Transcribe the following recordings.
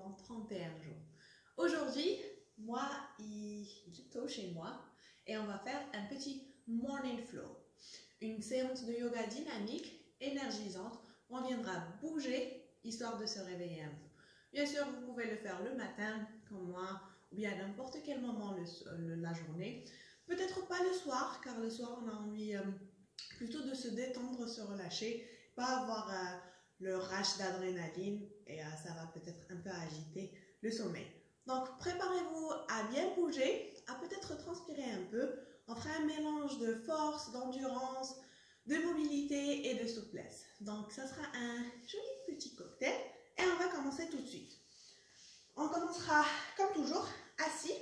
pendant 31 jours. Aujourd'hui, moi, j'étais chez moi et on va faire un petit morning flow, une séance de yoga dynamique, énergisante, où on viendra bouger histoire de se réveiller un peu. Bien sûr, vous pouvez le faire le matin, comme moi, ou bien à n'importe quel moment la journée. Peut-être pas le soir, car le soir, on a envie plutôt de se détendre, se relâcher, pas avoir le rush d'adrénaline et ça va peut-être un peu agiter le sommeil. Donc, préparez-vous à bien bouger, à peut-être transpirer un peu. On fera un mélange de force, d'endurance, de mobilité et de souplesse. Donc, ça sera un joli petit cocktail et on va commencer tout de suite. On commencera, comme toujours, assis.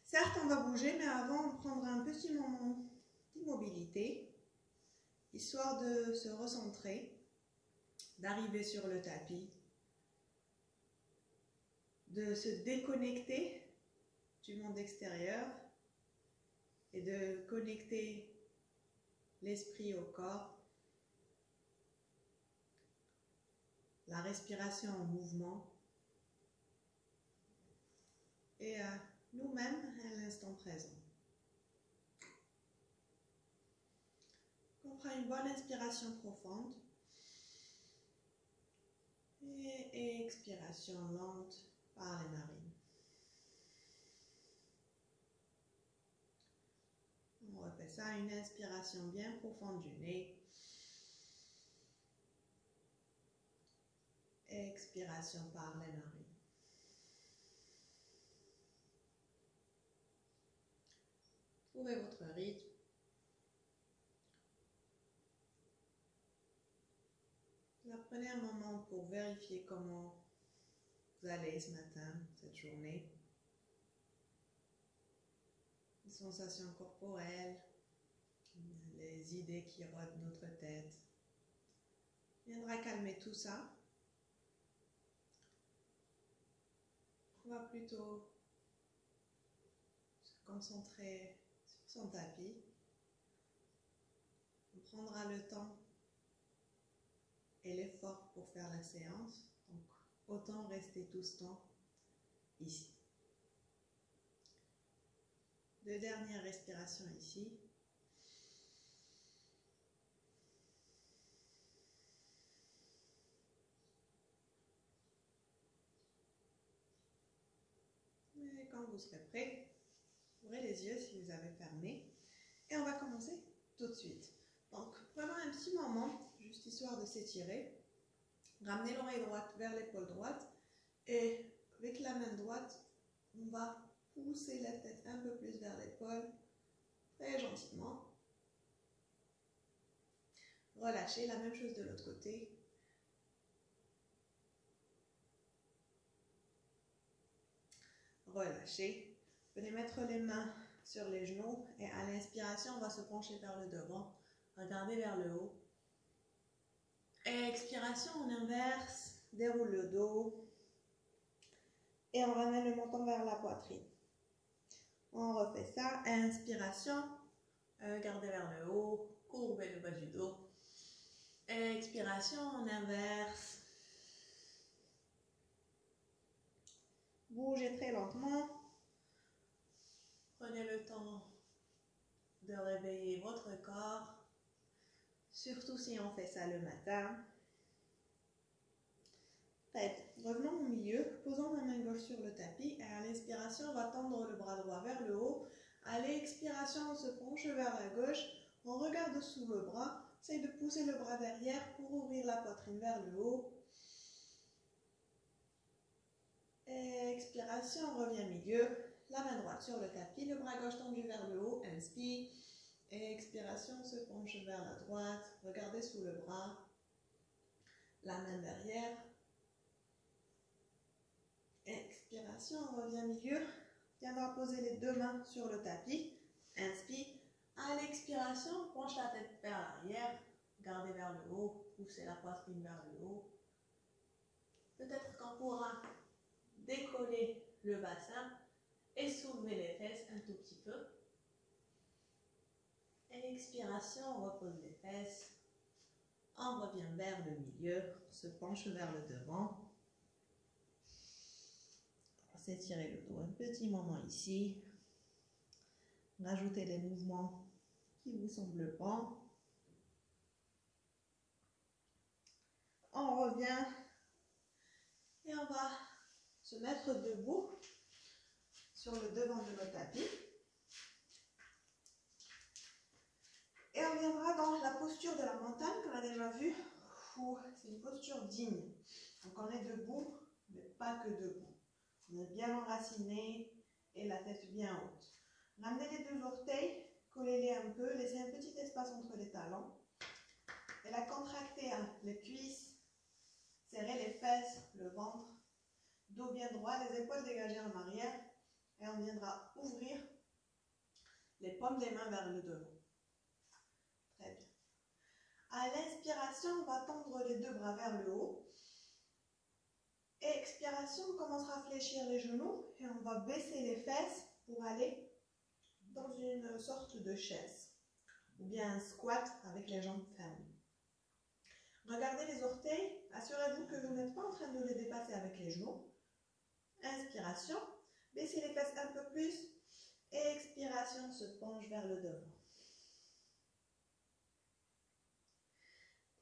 Certes, on va bouger, mais avant, on prendra un petit moment d'immobilité, histoire de se recentrer, d'arriver sur le tapis, de se déconnecter du monde extérieur et de connecter l'esprit au corps, la respiration en mouvement et nous-mêmes à l'instant présent. On fera une bonne inspiration profonde et expiration lente par les narines. On refait ça, une inspiration bien profonde du nez. Expiration par les narines. Trouvez votre rythme. Prenez un moment pour vérifier comment vous allez ce matin, cette journée. Les sensations corporelles, les idées qui rôdent notre tête. Viendra calmer tout ça. On va plutôt se concentrer sur son tapis. On prendra le temps et l'effort pour faire la séance. Donc, autant rester tout ce temps ici. 2 dernières respirations ici. Et quand vous serez prêt, ouvrez les yeux si vous avez fermé. Et on va commencer tout de suite. Donc, prenons un petit moment, juste histoire de s'étirer. Ramenez l'oreille droite vers l'épaule droite. Et avec la main droite, on va pousser la tête un peu plus vers l'épaule, très gentiment. Relâchez, la même chose de l'autre côté. Relâchez. Venez mettre les mains sur les genoux et à l'inspiration, on va se pencher vers le devant. Regardez vers le haut. Expiration, on inverse, déroule le dos. Et on ramène le menton vers la poitrine. On refait ça. Inspiration, gardez vers le haut, courbez le bas du dos. Expiration, on inverse. Bougez très lentement. Prenez le temps de réveiller votre corps, surtout si on fait ça le matin. Prête. Revenons au milieu, posons la main gauche sur le tapis et à l'inspiration, on va tendre le bras droit vers le haut. À l'expiration, on se penche vers la gauche, on regarde sous le bras, essaye de pousser le bras derrière pour ouvrir la poitrine vers le haut. Expiration, on revient milieu, la main droite sur le tapis, le bras gauche tendu vers le haut, inspire. Expiration, on se penche vers la droite, regardez sous le bras, la main derrière. Expiration, on revient milieu. Viendra poser les 2 mains sur le tapis. Inspire. À l'expiration, penche la tête vers l'arrière. Gardez vers le haut. Poussez la poitrine vers le haut. Peut-être qu'on pourra décoller le bassin et soulever les fesses un tout petit peu. Expiration, on repose les fesses. On revient vers le milieu. On se penche vers le devant. s'étirer le dos un petit moment ici. Rajoutez les mouvements qui vous semblent bons. On revient et on va se mettre debout sur le devant de notre tapis. Et on viendra dans la posture de la montagne qu'on a déjà vue, où c'est une posture digne. Donc on est debout, mais pas que debout. On est bien enraciné et la tête bien haute. Ramenez les deux orteils, collez-les un peu, laissez un petit espace entre les talons. Et là, contractez les cuisses, serrez les fesses, le ventre, dos bien droit, les épaules dégagées en arrière. Et on viendra ouvrir les paumes des mains vers le devant. Très bien. À l'inspiration, on va tendre les deux bras vers le haut. Et expiration, on commencera à fléchir les genoux et on va baisser les fesses pour aller dans une sorte de chaise ou bien un squat avec les jambes fermées. Regardez les orteils, assurez-vous que vous n'êtes pas en train de les dépasser avec les genoux. Inspiration, baissez les fesses un peu plus et expiration, on se penche vers le devant.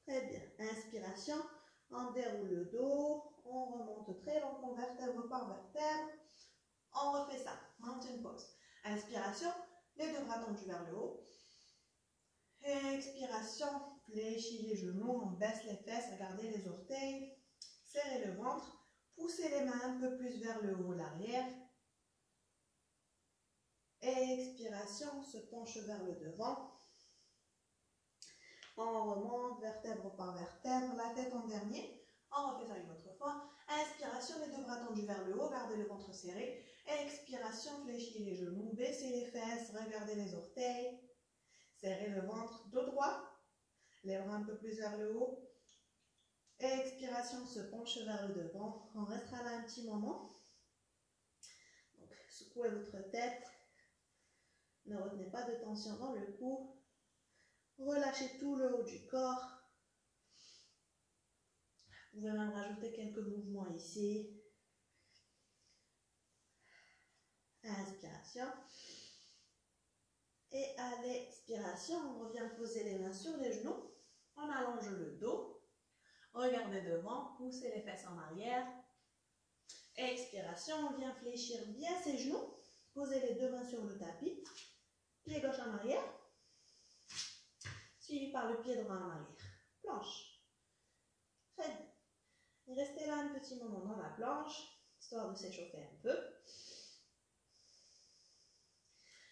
Très bien, inspiration, on déroule le dos, on remonte très lentement vertèbre par vertèbre. On refait ça, mountain pose. Inspiration, les deux bras tendus vers le haut. Expiration, fléchis les genoux, on baisse les fesses, regardez les orteils, serrez le ventre, poussez les mains un peu plus vers le haut, l'arrière. Expiration, on se penche vers le devant. On remonte vertèbre par vertèbre, la tête en dernier. On refait ça une autre fois. Inspiration, les deux bras tendus vers le haut, gardez le ventre serré. Expiration, fléchis les genoux, baissez les fesses, regardez les orteils. Serrez le ventre, dos droit, les bras un peu plus vers le haut. Expiration, se penche vers le devant. On restera là un petit moment. Donc, secouez votre tête. Ne retenez pas de tension dans le cou. Relâchez tout le haut du corps. Vous pouvez même rajouter quelques mouvements ici. Inspiration. Et à l'expiration, on revient poser les mains sur les genoux. On allonge le dos. Regardez devant, poussez les fesses en arrière. Expiration, on vient fléchir bien ses genoux. Posez les deux mains sur le tapis. Pied gauche en arrière. Suivi par le pied droit en arrière. Planche. Très bien. Restez là un petit moment dans la planche, histoire de s'échauffer un peu.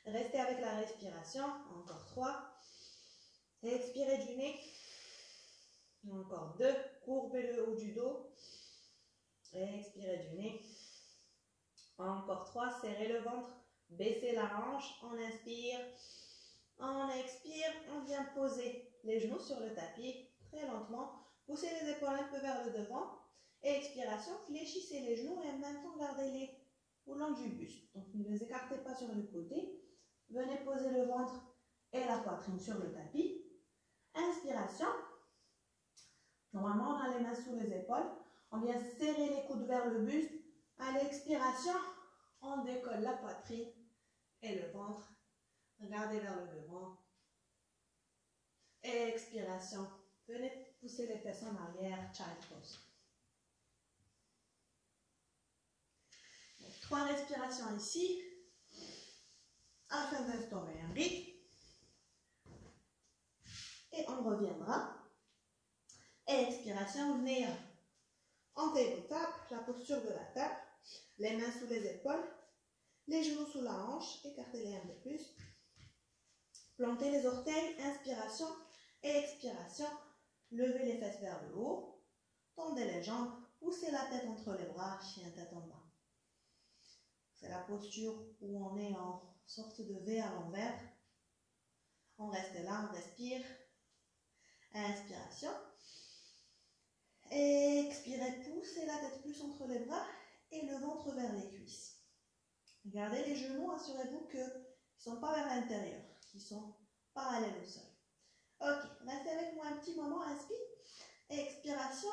Restez avec la respiration. Encore 3. Expirez du nez. Encore 2. Courbez le haut du dos. Expirez du nez. Encore 3. Serrez le ventre. Baissez la hanche. On inspire. On expire. On vient poser les genoux sur le tapis. Très lentement. Poussez les épaules un peu vers le devant. Expiration. Fléchissez les genoux et en même temps gardez-les au long du buste. Donc ne les écartez pas sur le côté. Venez poser le ventre et la poitrine sur le tapis. Inspiration. Normalement, on a les mains sous les épaules. On vient serrer les coudes vers le buste. À l'expiration, on décolle la poitrine et le ventre. Regardez vers le devant. Expiration. Venez pousser les fesses en arrière. Child pose. Donc, 3 respirations ici. Afin d'instaurer un rythme. Et on reviendra. Expiration, venez en tabletop, la posture de la table, les mains sous les épaules, les genoux sous la hanche, écartez-les un peu plus. Plantez les orteils, inspiration et expiration. Levez les fesses vers le haut, tendez les jambes, poussez la tête entre les bras, chien tête en bas. C'est la posture où on est en sorte de V à l'envers. On reste là, on respire. Inspiration. Expirez, poussez la tête plus entre les bras et le ventre vers les cuisses. Regardez les genoux, assurez-vous qu'ils ne sont pas vers l'intérieur, qu'ils sont parallèles au sol. Ok, restez avec moi un petit moment, inspire. Expiration,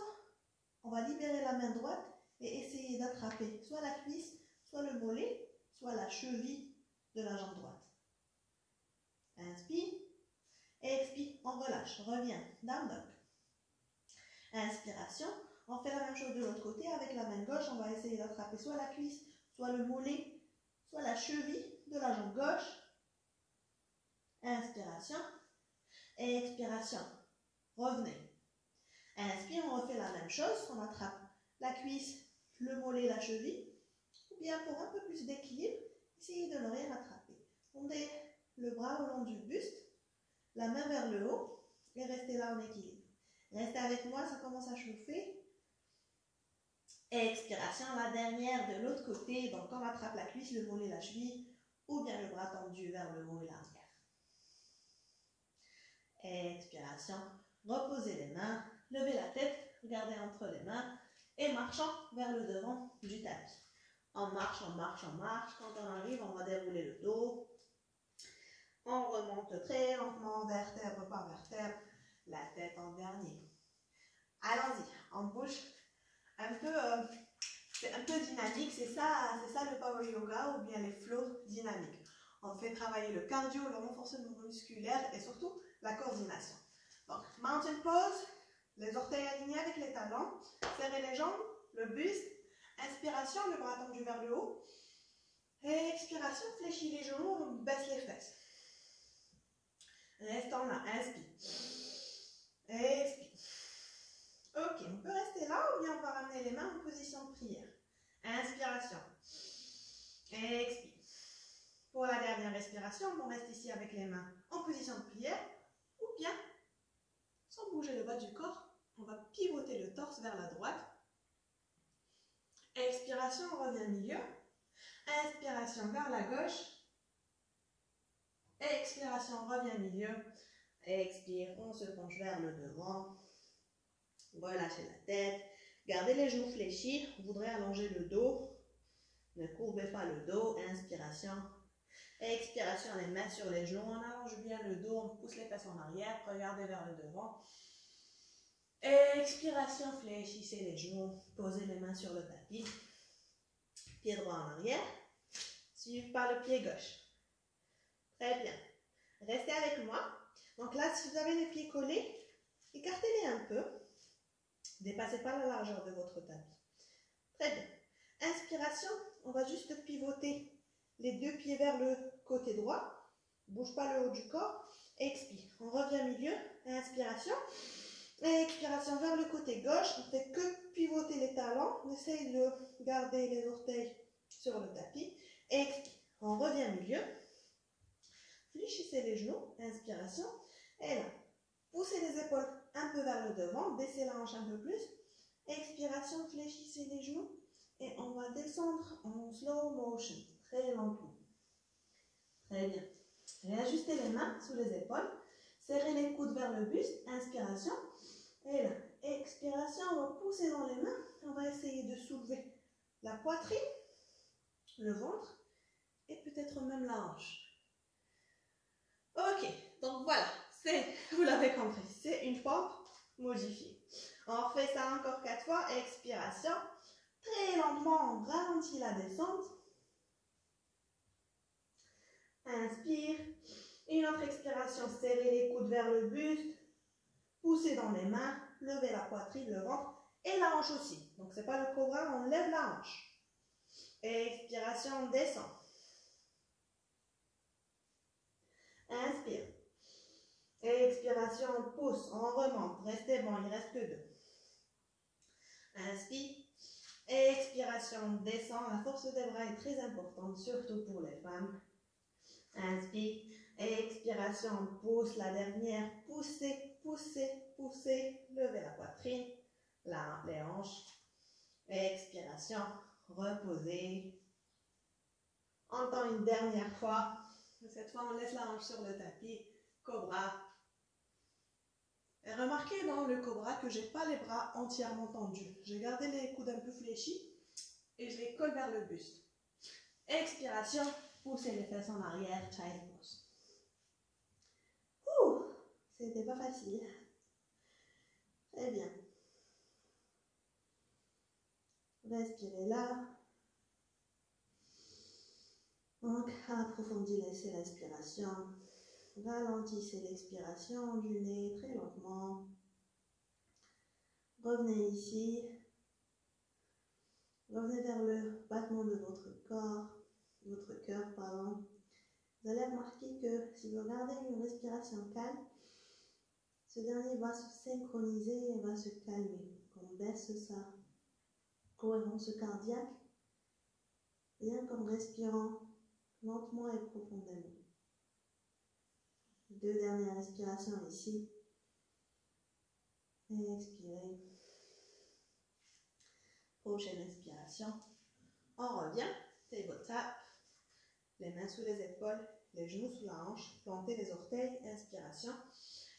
on va libérer la main droite et essayer d'attraper soit la cuisse, soit le mollet, soit la cheville de la jambe droite. Inspire, expire, on relâche, revient, down dog. Inspiration, on fait la même chose de l'autre côté avec la main gauche, on va essayer d'attraper soit la cuisse, soit le mollet, soit la cheville de la jambe gauche. Inspiration, expiration, revenez. Inspire, on refait la même chose, on attrape la cuisse, le mollet, la cheville. Ou bien pour un peu plus d'équilibre, essayez de ne rien attraper. Tendez le bras au long du buste, la main vers le haut et restez là en équilibre. Restez avec moi, ça commence à chauffer. Expiration, la dernière de l'autre côté. Donc on attrape la cuisse, le mollet, la cheville ou bien le bras tendu vers le haut et l'arrière. Expiration, reposez les mains, levez la tête, regardez entre les mains et marchons vers le devant du tapis. On marche, on marche, on marche. Quand on arrive, on va dérouler le dos. On remonte très lentement, vertèbre par vertèbre, la tête en dernier. Allons-y, on bouge un peu, c'est un peu dynamique, c'est ça le power yoga ou bien les flows dynamiques. On fait travailler le cardio, le renforcement musculaire et surtout la coordination. Donc, mountain pose, les orteils alignés avec les talons, serrez les jambes, le buste. Inspiration, le bras tendu vers le haut. Et expiration, fléchis les genoux, on baisse les fesses. Restons là, inspire. Expire. Ok, on peut rester là ou bien on va ramener les mains en position de prière. Inspiration. Expire. Pour la dernière respiration, on reste ici avec les mains en position de prière ou bien, sans bouger le bas du corps, on va pivoter le torse vers la droite. Expiration, on revient au milieu. Inspiration vers la gauche. Expiration, on revient au milieu. Expire, on se penche vers le devant. Relâchez la tête. Gardez les genoux fléchis. Vous voudrez allonger le dos. Ne courbez pas le dos. Inspiration. Expiration, les mains sur les genoux. On allonge bien le dos. On pousse les fesses en arrière. Regardez vers le devant. Expiration, fléchissez les genoux. Posez les mains sur le tapis. Pied droit en arrière. Suivi par le pied gauche. Très bien. Restez avec moi. Donc là, si vous avez les pieds collés, écartez-les un peu. Dépassez pas la largeur de votre tapis. Très bien. Inspiration, on va juste pivoter les deux pieds vers le côté droit. Bouge pas le haut du corps. Expire. On revient au milieu. Inspiration. Expiration vers le côté gauche. On ne fait que pivoter les talons. On essaye de garder les orteils sur le tapis. Expire. On revient au milieu. Fléchissez les genoux. Inspiration. Et là, poussez les épaules un peu vers le devant. Baissez la hanche un peu plus. Expiration, fléchissez les genoux. Et on va descendre en slow motion. Très lentement. Très bien. Réajustez les mains sous les épaules. Serrez les coudes vers le buste. Inspiration. Et là, expiration, on va pousser dans les mains. On va essayer de soulever la poitrine, le ventre et peut-être même la hanche. Ok, donc voilà, vous l'avez compris, c'est une pompe modifiée. On refait ça encore 4 fois. Expiration. Très lentement, on ralentit la descente. Inspire. Une autre expiration, serrez les coudes vers le buste. Poussez dans les mains, levez la poitrine, le ventre et la hanche aussi. Donc, ce n'est pas le cobra, on lève la hanche. Expiration, on descend. Inspire. Expiration, on pousse, on remonte. Restez bon, il ne reste que 2. Inspire. Expiration, on descend. La force des bras est très importante, surtout pour les femmes. Inspire. Expiration, on pousse. La dernière, poussez, poussez, poussez. Levez la poitrine, les hanches. Expiration, reposez. Encore une dernière fois. Cette fois, on laisse la hanche sur le tapis. Cobra. Et remarquez dans le cobra que je n'ai pas les bras entièrement tendus. J'ai gardé les coudes un peu fléchis et je les colle vers le buste. Expiration, poussez les fesses en arrière, child pose. Ouh, c'était pas facile. Très bien. Respirez là. Donc, approfondissez l'inspiration, ralentissez l'expiration du nez très lentement. Revenez ici, revenez vers le battement de votre cœur, pardon. Vous allez remarquer que si vous gardez une respiration calme, ce dernier va se synchroniser et va se calmer. On baisse sa cohérence cardiaque, rien qu'en respirant lentement et profondément. Deux dernières respirations ici. Et expirez. Prochaine expiration. On revient, tabletop. Les mains sous les épaules, les genoux sous la hanche, plantez les orteils, inspiration.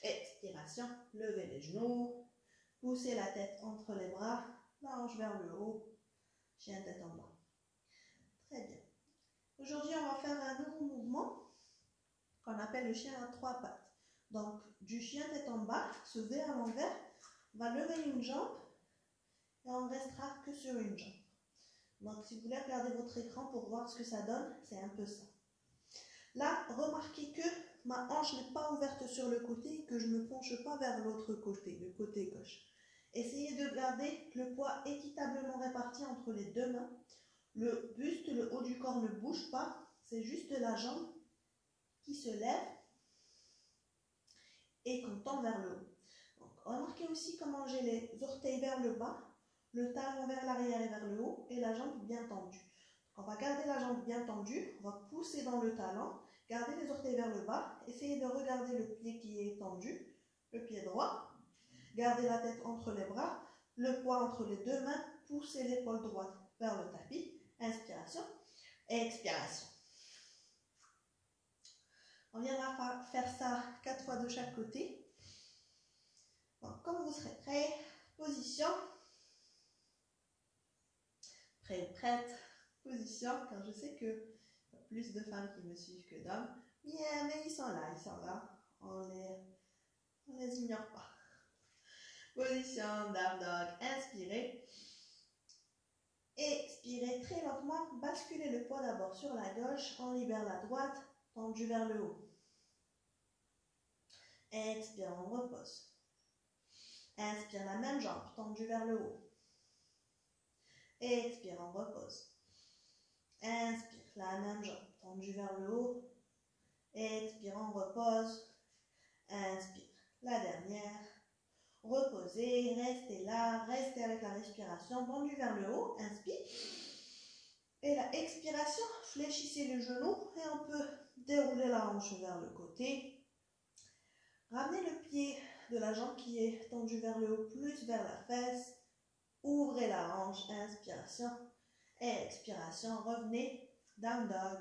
Expiration, levez les genoux, poussez la tête entre les bras, la hanche vers le haut, chien tête en bas. Très bien. Aujourd'hui, on va faire un nouveau mouvement qu'on appelle le chien à trois pattes. Donc, du chien tête en bas, se V à l'envers, on va lever une jambe et on ne restera que sur une jambe. Donc, si vous voulez regarder votre écran pour voir ce que ça donne, c'est un peu ça. Là, remarquez que ma hanche n'est pas ouverte sur le côté et que je ne me penche pas vers l'autre côté, le côté gauche. Essayez de garder le poids équitablement réparti entre les deux mains. Le buste, le haut du corps ne bouge pas, c'est juste la jambe qui se lève et qu'on tend vers le haut. Donc, remarquez aussi comment j'ai les orteils vers le bas, le talon vers l'arrière et vers le haut et la jambe bien tendue. Donc, on va garder la jambe bien tendue, on va pousser dans le talon, garder les orteils vers le bas, essayez de regarder le pied qui est tendu, le pied droit, gardez la tête entre les bras, le poids entre les deux mains, poussez l'épaule droite vers le tapis, inspiration et expiration. On viendra faire ça 4 fois de chaque côté. Donc, quand vous serez prêt, position. Prêt ou prête, position, car je sais qu'il y a plus de femmes qui me suivent que d'hommes. Bien, mais ils sont là. On les ignore pas. Position, down dog, inspirez. Expirez très lentement, basculez le poids d'abord sur la gauche, on libère la droite, tendu vers le haut. Expire, on repose. Inspire la même jambe, tendue vers le haut. Expire, on repose. Inspire la même jambe, tendue vers le haut. Expire, on repose. Inspire la dernière. Reposez, restez là, restez avec la respiration, tendue vers le haut. Inspire. Et la expiration, fléchissez le genou et on peut dérouler la hanche vers le côté. Ramenez le pied de la jambe qui est tendue vers le haut, plus vers la fesse. Ouvrez la hanche, inspiration et expiration. Revenez, down dog.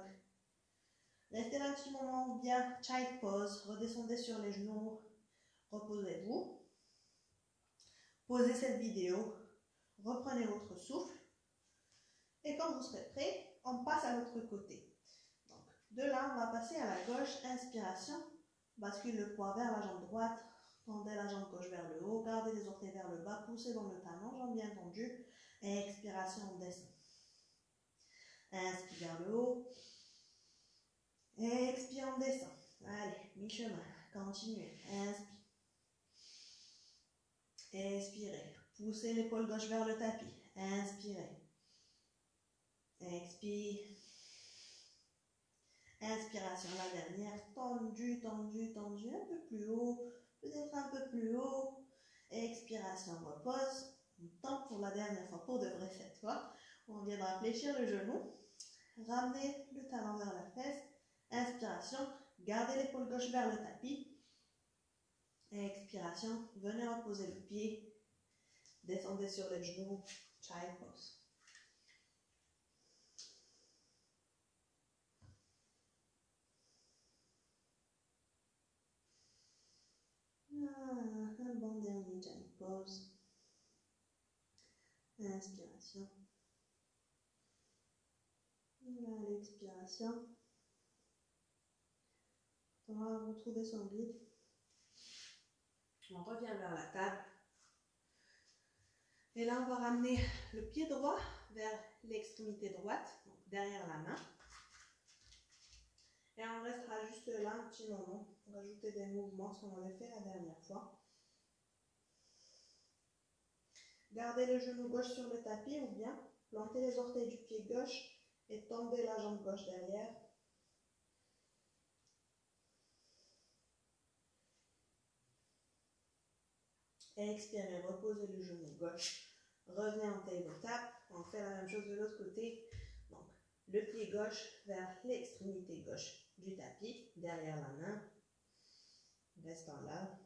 Restez là un petit moment bien, child pose. Redescendez sur les genoux, reposez-vous. Posez cette vidéo, reprenez votre souffle. Et quand vous serez prêt, on passe à l'autre côté. Donc, de là, on va passer à la gauche, inspiration. Bascule le poids vers la jambe droite, tendez la jambe gauche vers le haut, gardez les orteils vers le bas, poussez dans le talon, jambe bien tendue, et expiration, on descend. Inspire vers le haut, expire, on descend. Allez, mi-chemin, continuez, inspire. Expirez, poussez l'épaule gauche vers le tapis, inspirez. Expire. Inspiration, la dernière, tendu, tendu, tendu, un peu plus haut, peut-être un peu plus haut. Expiration, repose. On tente pour la dernière fois, pour de vrai cette fois. On viendra fléchir le genou, ramener le talon vers la fesse. Inspiration, gardez l'épaule gauche vers le tapis. Expiration, venez reposer le pied, descendez sur les genoux, child pose. Un bon dernier child pose. Inspiration. Là, l'expiration. On va retrouver son guide. On revient vers la table. Et là, on va ramener le pied droit vers l'extrémité droite, donc derrière la main. Et on restera juste là un petit moment pour ajouter des mouvements, ce qu'on avait fait la dernière fois. Gardez le genou gauche sur le tapis ou bien plantez les orteils du pied gauche et tendez la jambe gauche derrière. Et expirez, reposez le genou gauche. Revenez en tabletop. On fait la même chose de l'autre côté. Donc, le pied gauche vers l'extrémité gauche du tapis, derrière la main. Restant là.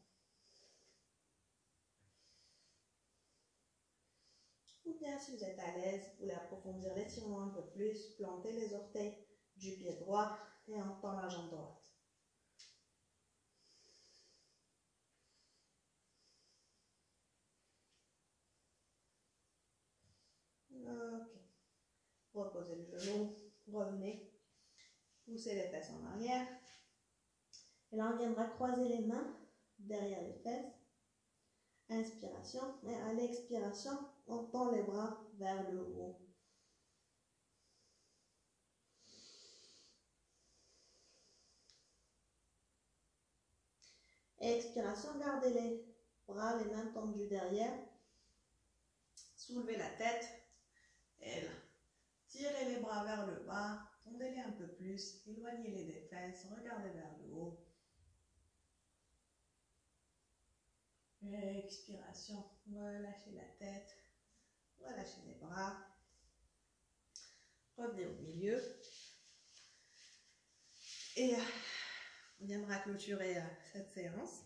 Ou bien, si vous êtes à l'aise, vous voulez approfondir l'étirement un peu plus, plantez les orteils du pied droit et on tend la jambe droite. Ok. Reposez le genou, revenez, poussez les fesses en arrière. Et là, on viendra croiser les mains derrière les fesses. Inspiration. Et à l'expiration, on tend les bras vers le haut. Expiration, gardez les bras, les mains tendues derrière. Soulevez la tête. Et là, tirez les bras vers le bas. Tendez-les un peu plus. Éloignez-les des fesses. Regardez vers le haut. Expiration. Relâchez la tête. Relâchez les bras. Revenez au milieu. Et on viendra clôturer cette séance.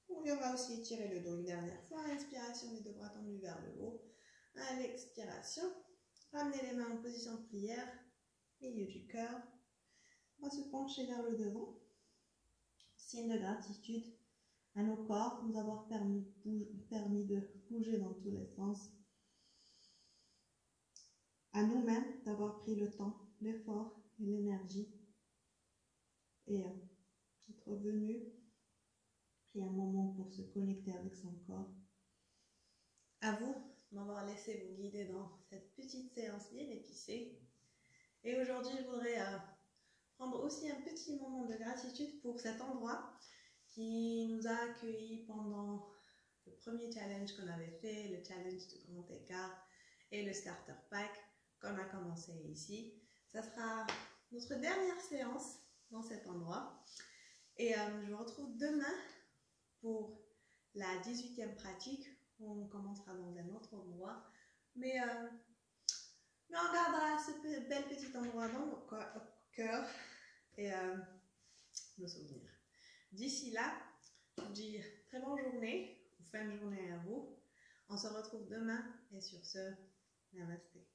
On viendra aussi étirer le dos une dernière fois. Inspiration, les deux bras tendus vers le haut. À l'expiration, ramenez les mains en position de prière, milieu du cœur. On va se pencher vers le devant. Signe de gratitude à nos corps de nous avoir permis de bouger dans tous les sens. À nous-mêmes d'avoir pris le temps, l'effort et l'énergie. Et être venu, pris un moment pour se connecter avec son corps. À vous de m'avoir laissé vous guider dans cette petite séance bien épicée. Et aujourd'hui, je voudrais prendre aussi un petit moment de gratitude pour cet endroit qui nous a accueillis pendant le premier challenge qu'on avait fait, le challenge de grand écart et le starter pack qu'on a commencé ici. Ça sera notre dernière séance dans cet endroit. Et je vous retrouve demain pour la 18e pratique. On commencera dans un autre endroit. Mais on gardera ce bel petit endroit dans nos cœurs et nos souvenirs. D'ici là, je vous dis très bonne journée ou fin de journée à vous. On se retrouve demain et sur ce, namasté.